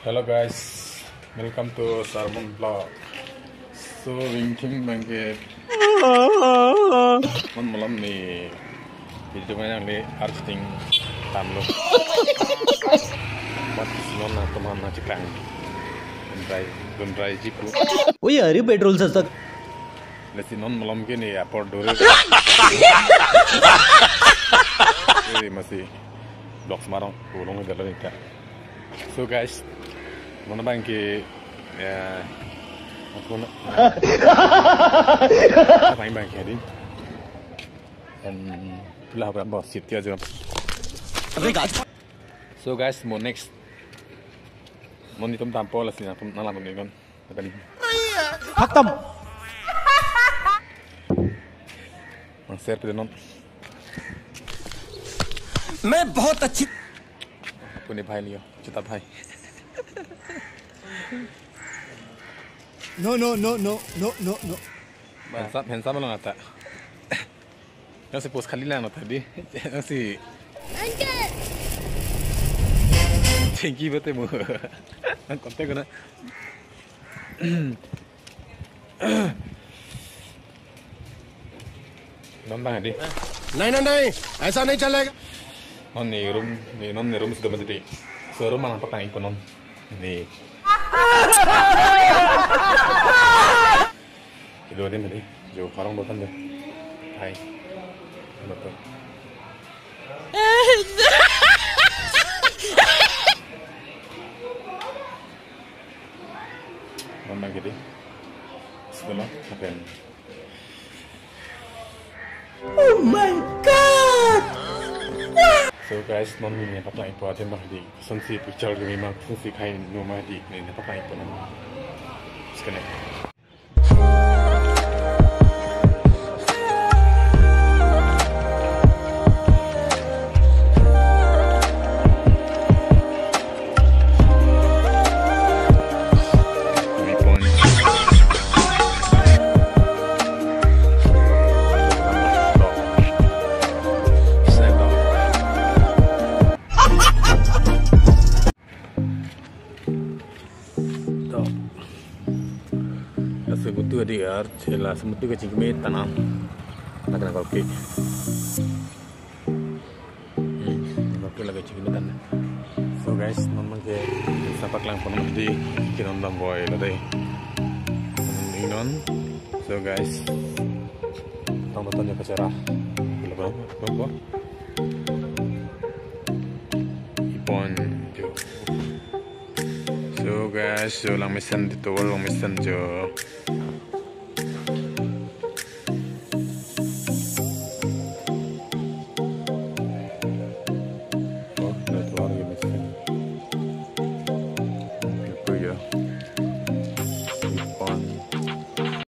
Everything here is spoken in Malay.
Hello guys, welcome to Sarmon Vlog. So winking bangke malam ni video mana ni arting tamlo. But nona teman na cikang dundrai jiku. Oh ya, ini petrol sasak. Lesi non malam ke ni airport dulu. Ini masih blok Semarang, ulung jalan ini. So guys. Mana bangke ya aku nak apa yang bangke ni dan lah berapa sit aja. So guys, mau next mau ni tum tampol lah sini aku nalar ni kan tadi. Haktam. Share पे non. मैं बहुत अच्छी. Aku ni भाई लियो, चुता भाई. No. Handsome lang ata. Kasi post kali lang tadi. Kasi Uncle. Thank you bete mo. Ang konti ko na. Nambang di. नहीं ऐसा नहीं चलेगा Non ni room sudah mesti. So room mana patang ikon non. Ni. Itu ada tadi. Jo orang botan deh. Hai. Betul. Mana gini? Setelah apa yang? Oh my god. So guys, non ni apa lagi buat yang di sensi picture gini mah sensi kain rumah di ni apa lagi pun sekarang. Semutu dia, cila semutu ke cingkeme tanam, nak kena kopi. Kopi lagi cingkeme tanam. So guys, memang ke sampai kelang pun di kiran dalam boy lagi. Ini so guys, tang betul ni kecerah. Berapa? Ipon jo. So guys, so lang mesin dito, lang mesin jo.